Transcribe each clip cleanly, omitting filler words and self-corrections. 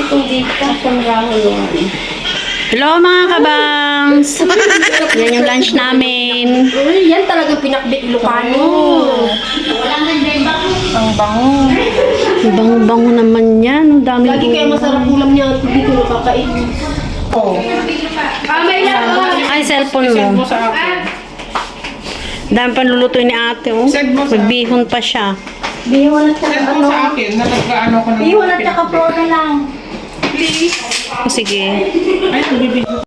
Hello mga kabangs! Yan yung lunch namin. Uy, yan talagang pinakbit Ilocano. Ang bango. Ang bango-bango naman yan. Ang dami. Lagi kaya masarap ulam niya at dito nakakain. Oh. May lang. Ay, cellphone mo. Sa akin. Dami pa lulutuin ni ate. Oh. Magbihon pa siya. Bihon at saka Send mo sa akin na nag-ano ko ng Bihon at saka prona lang. Please. Oh, sige. Ay, nagbibigay.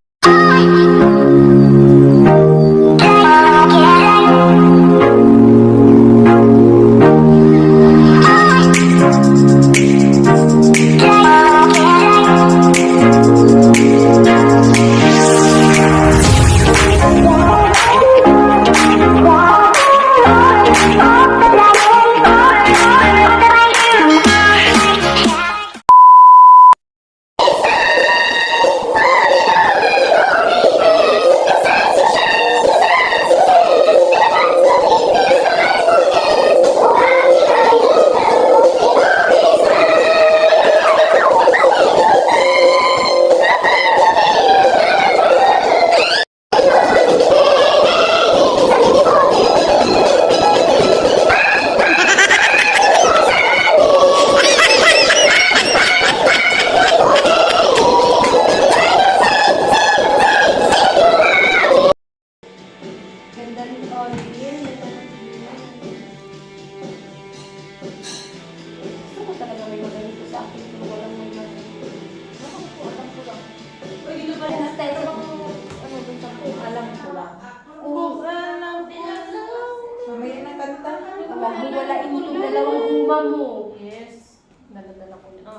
Walain mo yung dalawang guma mo. Yes. Dala-dala ko niya.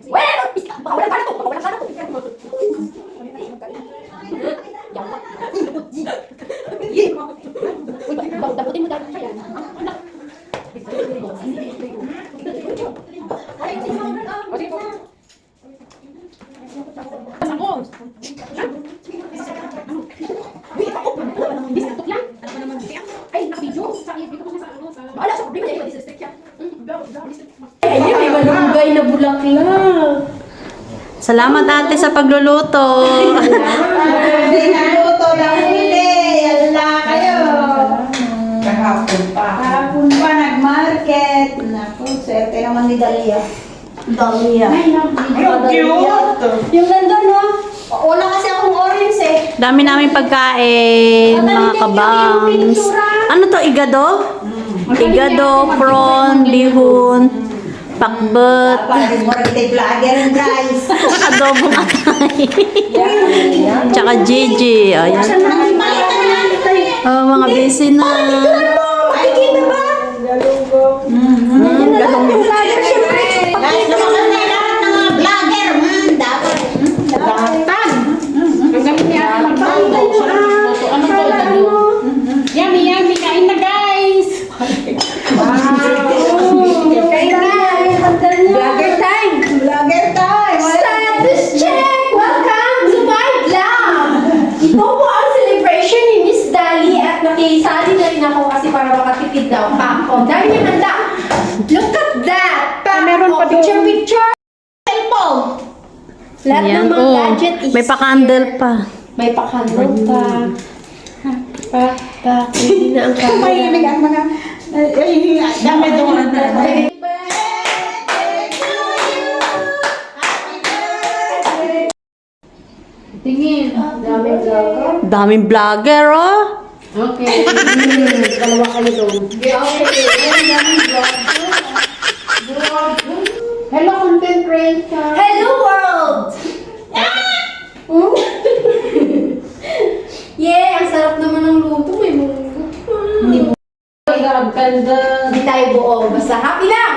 Wala! Baka wala sana to! Baka wala sana to! Daputin mo dapat siya. Ay, nakabidyo. Wala sa problema niya, i-district siya. Ay, may malunggay na bulaklak. Salamat ate sa pagluluto. Hindi naluto na huli. Ano na kayo? Kahapon pa. Kahapon pa nag-market. Naku, swerte naman ni Dalia. Dalia. Ang cute! Yung nandun, no? Wala kasi akong orange eh. Dami namin pagkain, mga kabangs. Ano to, igado? Igado, prawn, bihon, pakbet, Paris mo rin tayo vlogger and guys. adobong atay. Tsaka Gigi. Ayan. Oh, mga busy na. Ay, kita ba? Galunggong. Guys, lumakas na lahat ng mga vlogger. Dapat. Tan! Ang galing niya. Ano to? Yummy, yummy. Kain na, guys! Vlogger time! Vlogger time. Status check! Welcome to my vlog! Ito po ang celebration ni Miss Dali at nakisali na rin ako kasi para makatipid daw. O, dahil niya handa. Look at that! meron pa doon. Picture! Cellphone! Lahat ng Ayan, mga oh. gadget is May pa-candle pa. May pa-candle pa. Hindi na ang camera. Mahilig ang mga... Dami doon. Tingin. Daming vlogger. Daming vlogger, oh. Okay. Dalawa kayo doon. Hello, content creator. Hello, world! Hmm? Yeah, ang sarap naman ng luto. May munggo. Hindi tayo buo. Basta happy lang!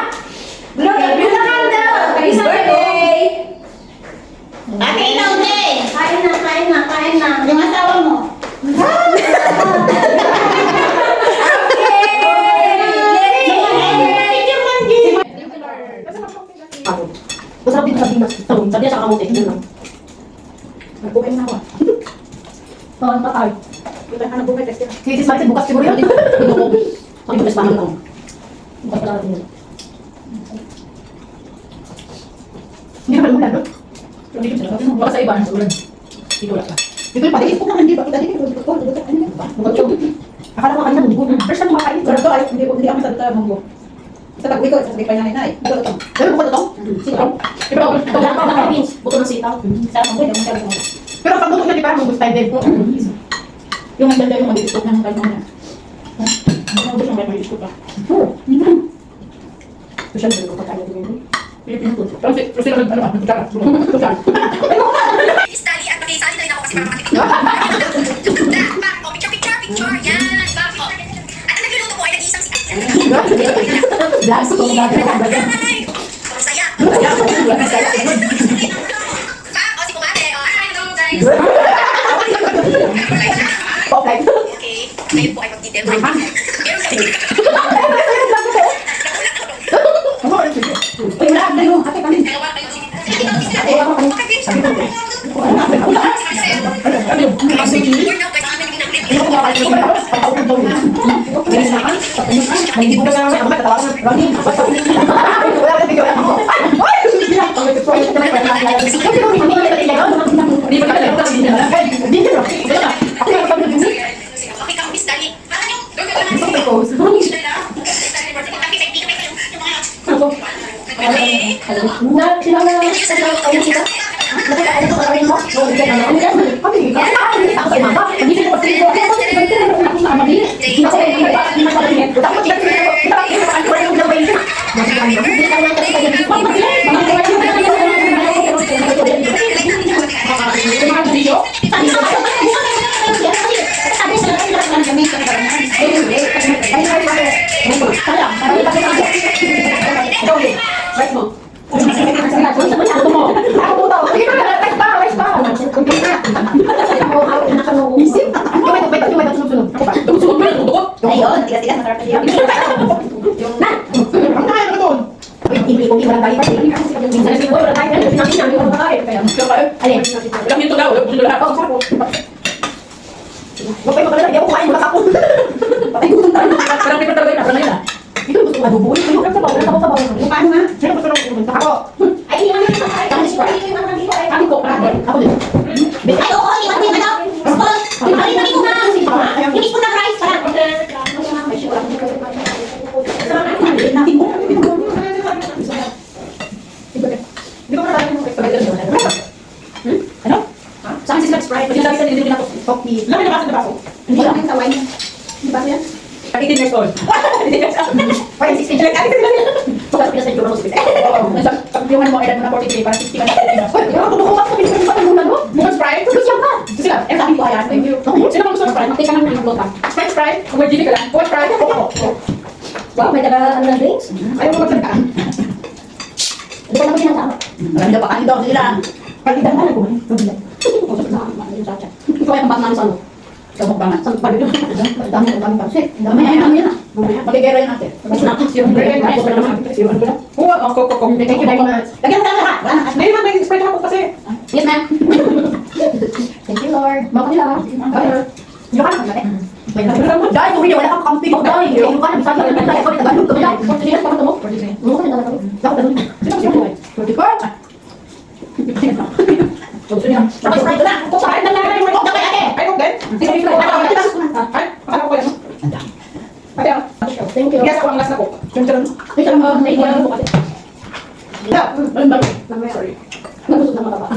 Blow the candle! Happy birthday! Ate, ikaw din. Kain na, kain na, kain na. Yung asawa mo. Masarap din sabi mas ito. Sabi niya sa kamote. Yun lang. Nagbukain na ako. Tahan pa tayo. Sige, sige, bukas siguro yun. Ito ko. Ang bukas pa lang. Bukas pa lang. Hindi naman ulan, no? Baka sa iba, nasa ulan. Dito wala pa. Dito yung pati, kung hindi ba kita dito, dito ko, dito ano yan ba? Akala ko kanina munggo. First time kumakain. Pero ito ay, hindi ako sa munggo. Sa tag ko, sa pa nanay nay. Ito ito. Pero bukod ito. Sitaw. Pero ito lang pa mga beans. Buto ng sitaw. Sa munggo, yung sabi mo. Pero pag buto na di ba munggo style din. Yung ang ganda yung mag-iisip ng tayo mo. Ano ba siyang may isip pa? Social media ko tayo din. Pilipino food. Pero sila ano ah, social. Social. Miss Dali at makisali na rin ako kasi para makatipid. O, picture. Yan. At ang nagluluto ko ay nag-iisang si Vlogs ko gagawin. Ay! Puro saya. O, si kumate. O, hello guys. Okay. Okay. Ngayon po ay mag-detail. Meron Uy, wala na yung ate kami. dalawa kayo si Ate, ako kami. Okay ka, Miss Dali. Ayun, tigas-tigas masarap na siya. Paano nga? Ay, oo, iwan mo yung ano. Spot. Tabi ko nga. Yung spoon na rice pala. Natin mo. Ano? Sa akin sila Sprite. Pag sinabi sa nililin ako, coffee. Lami na basa na baso. Hindi lang yung saway niya. Di ba yan? 18 years old. 18 years old. Parang 16 years old. Pagkas pinasa yung mo sa pag-iwan mo, edad mo na 43, parang 60 ka na. Uy, ako ka, pinipin pa yung ano? Mukha Sprite? Gusto siya ka. Gusto sila. Eh, sabi ko, ayan. Thank you. Sino bang gusto ng Sprite? Magtika lang ng glota. Sprite, Sprite. Kung may ka lang. Kung Sprite, ako. Wow, may taga ano ng drinks? Ayaw mo magsalita. Hindi ko naman ginagawa. Marami daw pa kanin daw sila. Pag-idan ka na kumain. Ikaw ay pambang namin sa ano? Sa mukbangan. Sa pagdito. Dami pa. Shit. Dami yan yan. Magigero yan natin. Oo, ako. Thank you very much. Lagyan mo lang lahat. Wala na. Ngayon na, may Sprite ako kasi. Yes, ma'am. Thank you, Lord. Baka nila. Bye. Yung ka na, dahil kung hindi, wala kang kampi mo. Dahil, yung ka na, sabi ko, ikaw ay Tagalog ka ba? 43 years pa ka mo? 43. Oo, ka na Tagalog. Ako Tagalog. Sino siya mo? 44? Gusto niya. Tapos Sprite na. Sprite na lang. Ay, kung ate. Ay, kung din. Sige, sige. Ay, akala ko yan. Ate, thank you. Yes, ako ang last na ko. Yung Ito lang, may iwan mo kasi. yeah. Sorry. Nagusot na mataba.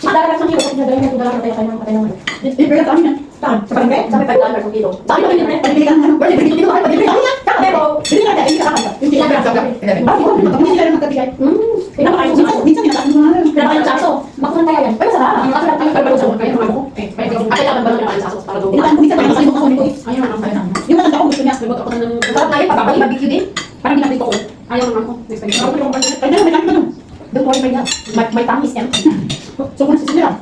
Dalagang sa kilo kasi nagawin na dalagang tayo ng patay naman. Libre ka sa amin yan. Saan? Sa palengke? Sabi $5 sa kilo. Sabi ko libre. Pag-ibig ka naman. Well, libre dito ka. Pag-ibig ka naman. Saka pero, hindi ka hindi ka kakaya. Hindi ka kakaya. Hindi sila naman magbibigay. Pinapakain mo sa minsan pinapakain mo na. Pinapakain mo sa aso. Makunan kaya yan. Ay, masarap. Ang aso lang tayo. Ay, balong kaya naman ako. Ate lang balon yung sa aso para doon. Pinapakain ko minsan tayo masarap ako nito. Ayaw naman kaya. Yung matanda ko gusto niya. Nagod ako ng Masarap na yun. Pag-barbecue din. parang ginagito ko. Ayaw naman ko. Next time. Ay, may kami ka nun. Don't worry, may may tamis yan. So, kung sisili lang.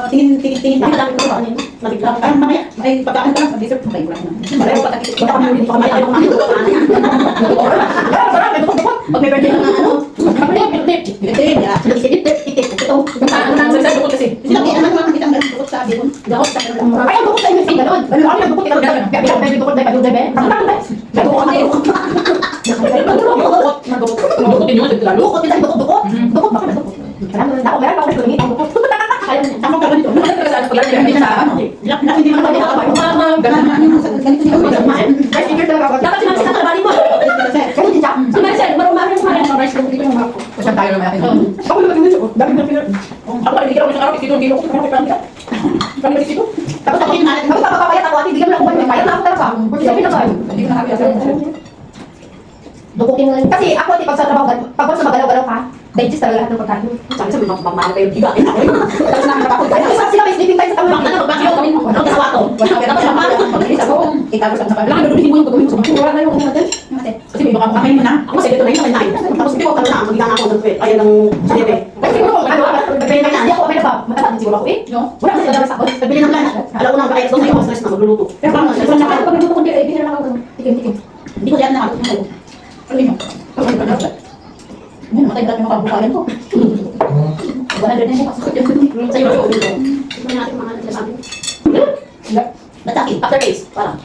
Tingin pa lang ko ano. Nabigla ko. Mamaya, ay pagkaan ka lang sa dessert. Ay, wala na. Malayo pa takit. Baka kami dito kami. Ayaw kami dito kami. Sarap, may dukot-dukot. Pag may birthday na ano. Sila kaya naman mga kitang ganun dukot sa bihon. Dukot sa kanila. Ay, ang dukot tayo may tinggalon. Ano, ang dukot ikaw. May dukot tayo, may dukot tayo. May dukot tayo. ng dukot. Dukotin nyo, lalo. Dukotin tayo, dukot. Dukot, baka may dukot. Meron ako nagtulungi ang dukot. Tama ka ganito. Hindi na sa ano. Hindi mo naman nakakabay. Ganito niya ako. Ay, sige talaga ako. Dapat sinabi sa trabaho mo. Ganun din siya. Si Maricel, marumari mo rin. Saan tayo naman natin? Ako naman din siya. Dami na pinag. Ako lang, hindi ka isang araw. Kilo ko. Kami na kami dito. Tapos ako, tapos papapayat ako, ate, bigyan mo lang ako. Payat na ako talaga. Sabi na tayo. Hindi ko nakakita. Dukutin mo lang. Kasi ako, ate, pag sa trabaho, pag sa magalaw-galaw ka, digest talaga lahat ng pagkain. Sabi sa mga mamahal kayo. Higa. Tapos namin napakot. Tapos sila may sleeping time sa tabi. Ano ka sa wato? Tapos naman. Pag-ilis ako. Itago sa kapal. Lang, duduhin mo yung gagawin mo. Wala na yung ano natin. Kasi may baka kakain mo na. Ako sa ito na yun, kakain na. Tapos hindi ko kami na. Magiging ako ng tuwet. Ayan ang sinebe. Kasi siguro, ano, nagpili na hindi ako, okay na ba? Matatas din siguro ako eh. Wala kasi nagdala sa ako. Nagbili ng plan. Alam ko na kaya doon ako stress na magluluto. Pero parang Kasi stress na pag nagluto ko, hindi na lang ako. Tikim-tikim. hindi ko diyan na ako. Ano yun? Ano matay dati mo kabukayan ko. 100 na yung pasok yun. Sa YouTube. Ito na natin mga sinasabi. Nataki. Aftertaste. Parang.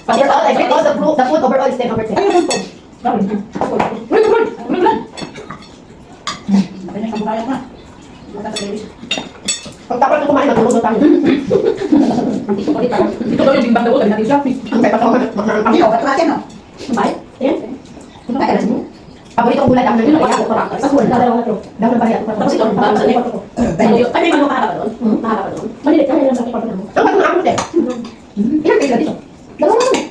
Overall, I rate all the food overall is 10 over 10. Ayun po. Grabe. Ulit, ulit. Ulit. Matay na yung kabukayan ka. Matatagal. Pag tapos na kumain, matulog na tayo. Dito ko ulit. Dito daw yung bimbang daw. Sabi natin shopping. Ang kaya pa Ang ikaw, ba't natin no? Kumain? Ayan. Kumain ka na siya. Paborito kong gulay, dami na yun. Kaya ako parang. Sa school, dalawa na ito. Dami na pariya. Tapos ito, parang sa likod ko. Ay, may mga mahaba doon. Mahaba pa doon. Malilit ka, mayroon sa kipag na mo. Ang pag naamot eh. Ilan kayo dito? Dalawa na.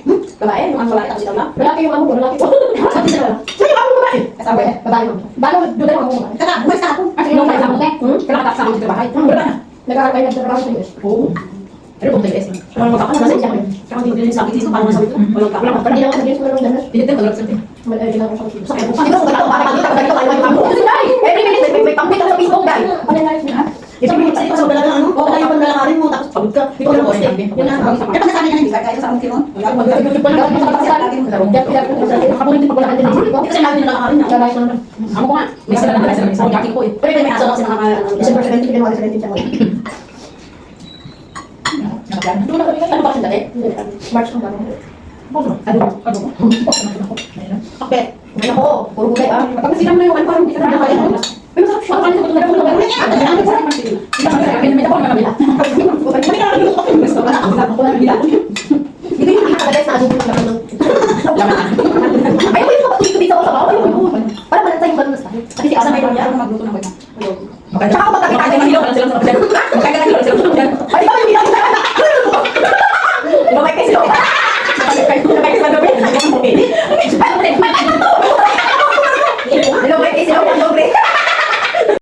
Babae, yung ang babae, tapos ikaw na. Lalaki yung amo ko, lalaki ko. Sabi sila wala. Saan yung amo ko babae? Kasama eh. Babae mo. Balo, doon na yung amo ko babae. Kaka, bumas ka ako. Kasi yung kayo amo ko. Kailangan tapos ako sa bahay. Wala na. Nag-aaral kayo nagtrabaho sa US. Oo. Pero kung tayo SM. Walang magkakaroon na sa inyo. Kaya hindi ko din sabi dito, parang nasabi ko. Walang Wala kakalaman. pa. Hindi lang sa US, wala nang danas. Hindi din, magalap sa atin. Malay lang ako sa US. Sakay mo. Hindi ko ganito, bakit dito, ganito, kayo yung amo ko. Kasi dahil, every minute, may pang-pit ako sa Facebook, dahil. Ano yung life niya? Ito yung kasi sa dalaga ano? Oo, tayo pang lalakarin mo tapos pagod ka. Ikaw lang poste. Yun na. Kaya pag nasabi niya hindi kaya sa amin kino. Wala ko magagawin pa lang sa atin. Kasi lagi na lalakarin na. Amo ko nga. May sila na sa sa jacket ko eh. Pero may aso kasi December 17, January 17 siya. Doon na kami ano ba sa dati? March ng bago. Ano? Okay. Ano ko, puro gulay ah. Pag silang na yung ano parang hindi ka na kaya. Pero masarap siya. Ano ko Ito yung pinaka-guys na adobo ng laman ng... Ayaw ko yung kapatid ko dito ako sa bawah. Para malantay yung balon na sa akin. Kasi si Asa may Magluto na ba? Tsaka kapag